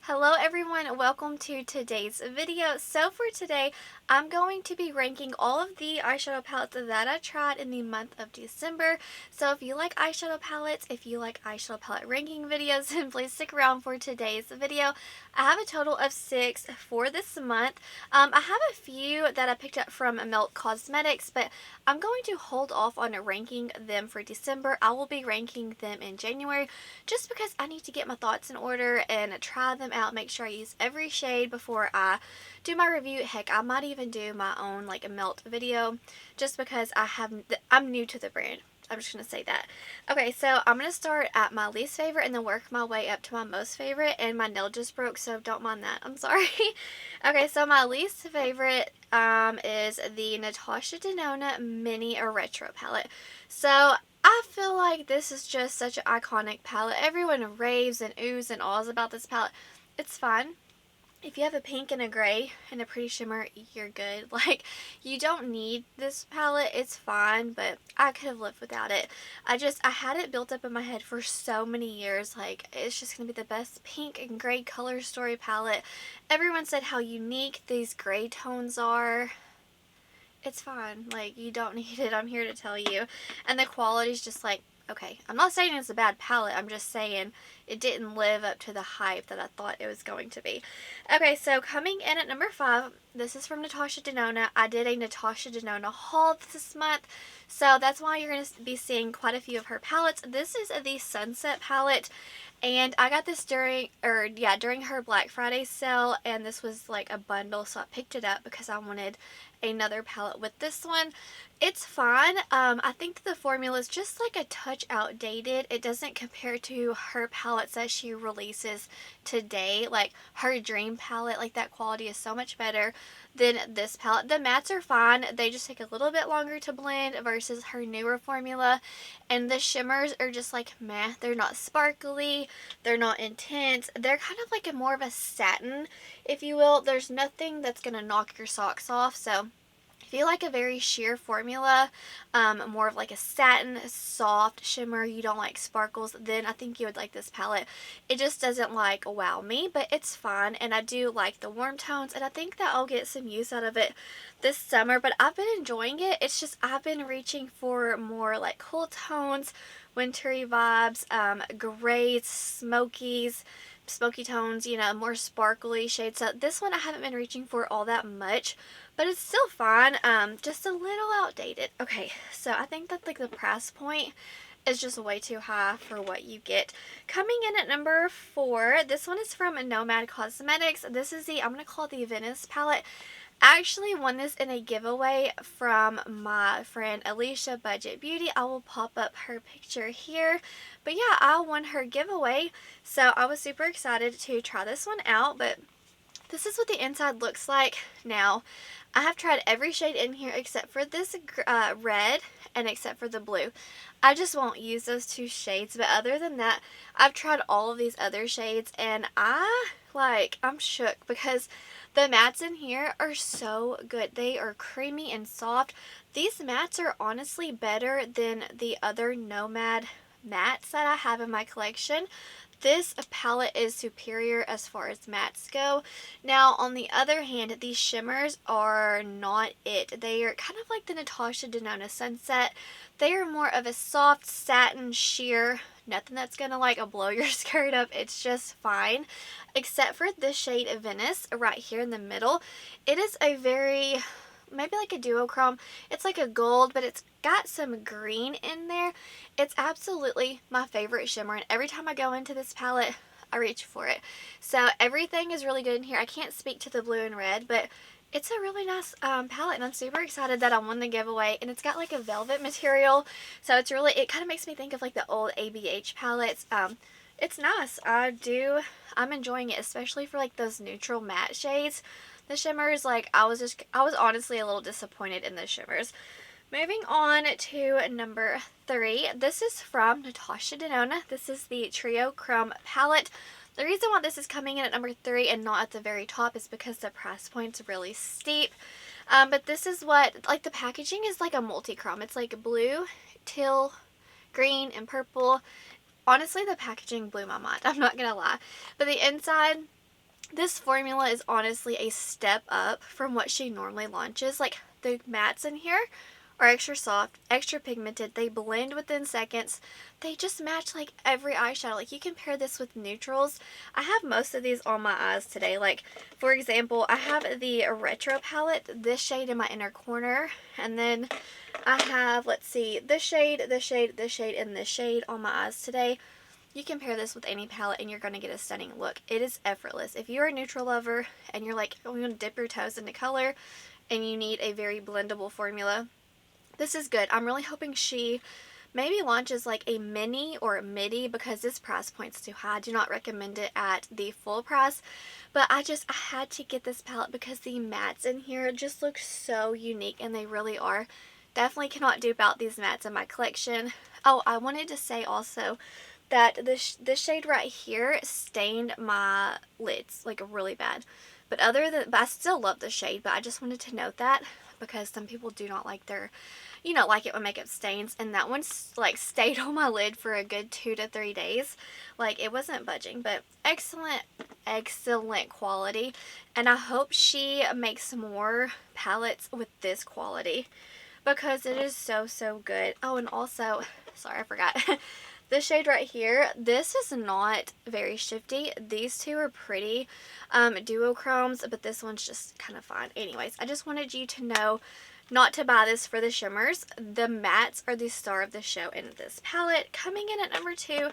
Hello everyone, welcome to today's video. So for today, I'm going to be ranking all of the eyeshadow palettes that I tried in the month of December. So if you like eyeshadow palettes, if you like eyeshadow palette ranking videos, then please stick around for today's video. I have a total of 6 for this month. I have a few that I picked up from Melt Cosmetics, but I'm going to hold off on ranking them for December. I will be ranking them in January just because I need to get my thoughts in order and try them out, make sure I use every shade before I do my review. Heck, I might even do my own like a melt video just because I'm new to the brand. I'm just going to say that. Okay, so I'm going to start at my least favorite and then work my way up to my most favorite, and my nail just broke, so don't mind that. I'm sorry. Okay, so my least favorite is the Natasha Denona Mini Retro palette. So I feel like this is just such an iconic palette. Everyone raves and oohs and ahs about this palette. It's fine. If you have a pink and a gray and a pretty shimmer, you're good. Like, you don't need this palette. It's fine, but I could have lived without it. I had it built up in my head for so many years. Like, it's just going to be the best pink and gray color story palette. Everyone said how unique these gray tones are. It's fine. Like, you don't need it. I'm here to tell you. And the quality's just like, okay, I'm not saying it's a bad palette. I'm just saying it didn't live up to the hype that I thought it was going to be. Okay, so coming in at number 5, this is from Natasha Denona. I did a Natasha Denona haul this month, so that's why you're going to be seeing quite a few of her palettes. This is the Sunset palette, and I got this during her Black Friday sale, and this was like a bundle, so I picked it up because I wanted another palette with this one. It's fine. I think the formula is just like a touch outdated. It doesn't compare to her palettes that she releases today. Like her Dream palette, like that quality is so much better than this palette. The mattes are fine. They just take a little bit longer to blend versus her newer formula. And the shimmers are just like meh. They're not sparkly. They're not intense. They're kind of like more of a satin, if you will. There's nothing that's going to knock your socks off. So if you like a very sheer formula, more of like a satin, soft shimmer, you don't like sparkles, then I think you would like this palette. It just doesn't like wow me, but it's fine, and I do like the warm tones, and I think that I'll get some use out of it this summer, but I've been enjoying it. It's just I've been reaching for more like cool tones, wintry vibes, grays, smoky tones, you know, more sparkly shades. So this one I haven't been reaching for all that much, but it's still fine, just a little outdated. Okay, so I think that like the price point is just way too high for what you get. Coming in at number 4, this one is from Nomad Cosmetics. This is I'm going to call it the Venice palette. I actually won this in a giveaway from my friend Alicia Budget Beauty. I will pop up her picture here. But yeah, I won her giveaway, so I was super excited to try this one out. But this is what the inside looks like. Now, I have tried every shade in here except for this red and except for the blue. I just won't use those 2 shades, but other than that, I've tried all of these other shades, and I'm shook because the mattes in here are so good. They are creamy and soft. These mattes are honestly better than the other Nomad mattes that I have in my collection. This palette is superior as far as mattes go. Now, on the other hand, these shimmers are not it. They are kind of like the Natasha Denona Sunset. They are more of a soft satin sheer. Nothing that's going to like blow your skirt up. It's just fine. Except for this shade of Venice right here in the middle. It is a very, maybe like a duochrome. It's like a gold, but it's got some green in there. It's absolutely my favorite shimmer, and every time I go into this palette, I reach for it. So everything is really good in here. I can't speak to the blue and red, but it's a really nice palette, and I'm super excited that I won the giveaway. And it's got like a velvet material, so it kind of makes me think of like the old ABH palettes. It's nice. I'm enjoying it, especially for like those neutral matte shades. The shimmers, like I was honestly a little disappointed in the shimmers. Moving on to number 3. This is from Natasha Denona. This is the Trio Crumb palette. The reason why this is coming in at number 3 and not at the very top is because the price point's really steep. But this is what, like the packaging is like a multi-chrome. It's like blue, teal, green, and purple. Honestly, the packaging blew my mind. I'm not going to lie. But the inside This formula is honestly a step up from what she normally launches. Like, the mattes in here are extra soft, extra pigmented. They blend within seconds. They just match like every eyeshadow. Like, you can pair this with neutrals. I have most of these on my eyes today. Like, for example, I have the Retro palette, this shade in my inner corner. And then I have, let's see, this shade, this shade, this shade, and this shade on my eyes today. You can pair this with any palette and you're going to get a stunning look. It is effortless. If you're a neutral lover and you're like, oh, you want to dip your toes into color and you need a very blendable formula, this is good. I'm really hoping she maybe launches like a mini or a midi, because this price point's too high. I do not recommend it at the full price. But I had to get this palette because the mattes in here just look so unique, and they really are. Definitely cannot dupe out these mattes in my collection. Oh, I wanted to say also that this shade right here stained my lids like really bad. But I still love the shade, but I just wanted to note that because some people do not like their, like it when makeup stains, and that one's like stayed on my lid for a good 2 to 3 days. Like, it wasn't budging, but excellent quality. And I hope she makes more palettes with this quality because it is so, so good. Oh, and also, sorry, I forgot. This shade right here, this is not very shifty. These two are pretty duochromes, but this one's just kind of fine. Anyways, I just wanted you to know not to buy this for the shimmers. The mattes are the star of the show in this palette. Coming in at number 2,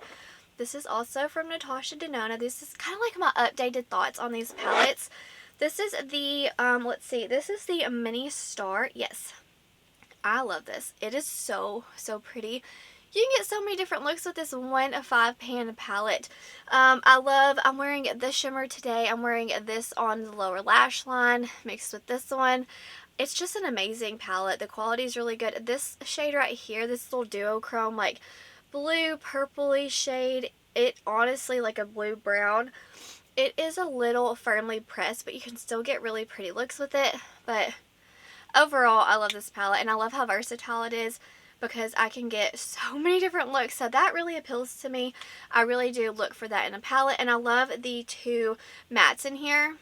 this is also from Natasha Denona. This is kind of like my updated thoughts on these palettes. This is the, let's see, this is the Mini Star. Yes, I love this. It is so, so pretty. You can get so many different looks with this 1-5 pan palette. I'm wearing this shimmer today. I'm wearing this on the lower lash line mixed with this one. It's just an amazing palette. The quality is really good. This shade right here, this little duochrome, like blue purpley shade, it honestly like a blue brown. It is a little firmly pressed, but you can still get really pretty looks with it. But overall, I love this palette, and I love how versatile it is, because I can get so many different looks. So that really appeals to me. I really do look for that in a palette. And I love the 2 mattes in here.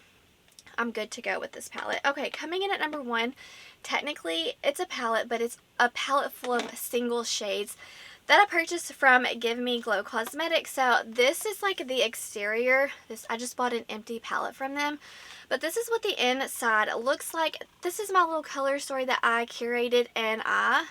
I'm good to go with this palette. Okay, coming in at number 1. Technically, it's a palette, but it's a palette full of single shades that I purchased from Give Me Glow Cosmetics. So this is like the exterior. I just bought an empty palette from them. But this is what the inside looks like. This is my little color story that I curated, and I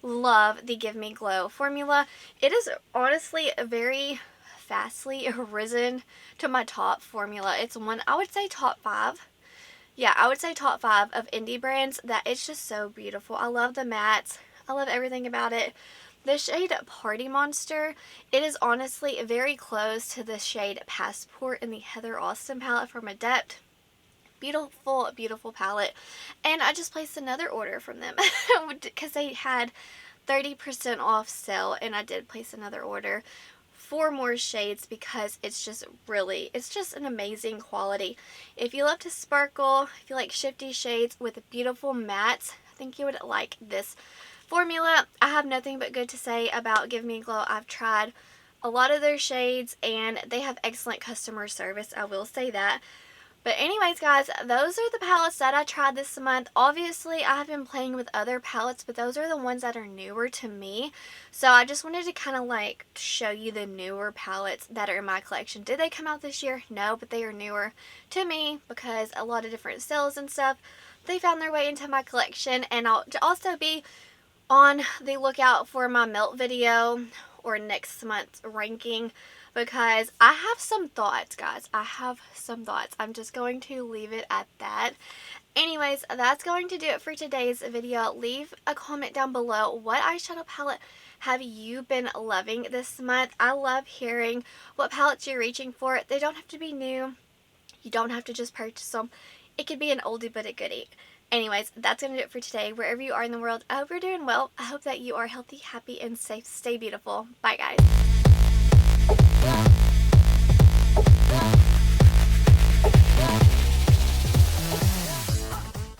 love the Give Me Glow formula. It is honestly very fastly risen to my top formula. It's one, I would say top 5. Yeah, I would say top 5 of indie brands that it's just so beautiful. I love the mattes. I love everything about it. The shade Party Monster, it is honestly very close to the shade Passport in the Heather Austin palette from Adept. Beautiful, beautiful palette. And I just placed another order from them because they had 30% off sale, and I did place another order for more shades because it's just an amazing quality. If you love to sparkle, if you like shifty shades with beautiful mattes, I think you would like this formula. I have nothing but good to say about Give Me Glow. I've tried a lot of their shades and they have excellent customer service, I will say that. But anyways, guys, those are the palettes that I tried this month. Obviously, I have been playing with other palettes, but those are the ones that are newer to me. So I just wanted to kind of like show you the newer palettes that are in my collection. Did they come out this year? No, but they are newer to me because a lot of different sales and stuff, they found their way into my collection. And I'll also be on the lookout for my melt video or next month's ranking, because I have some thoughts, guys. I have some thoughts. I'm just going to leave it at that. Anyways, that's going to do it for today's video. Leave a comment down below. What eyeshadow palette have you been loving this month? I love hearing what palettes you're reaching for. They don't have to be new. You don't have to just purchase them. It could be an oldie but a goodie. Anyways, that's going to do it for today. Wherever you are in the world, I hope you're doing well. I hope that you are healthy, happy, and safe. Stay beautiful. Bye, guys.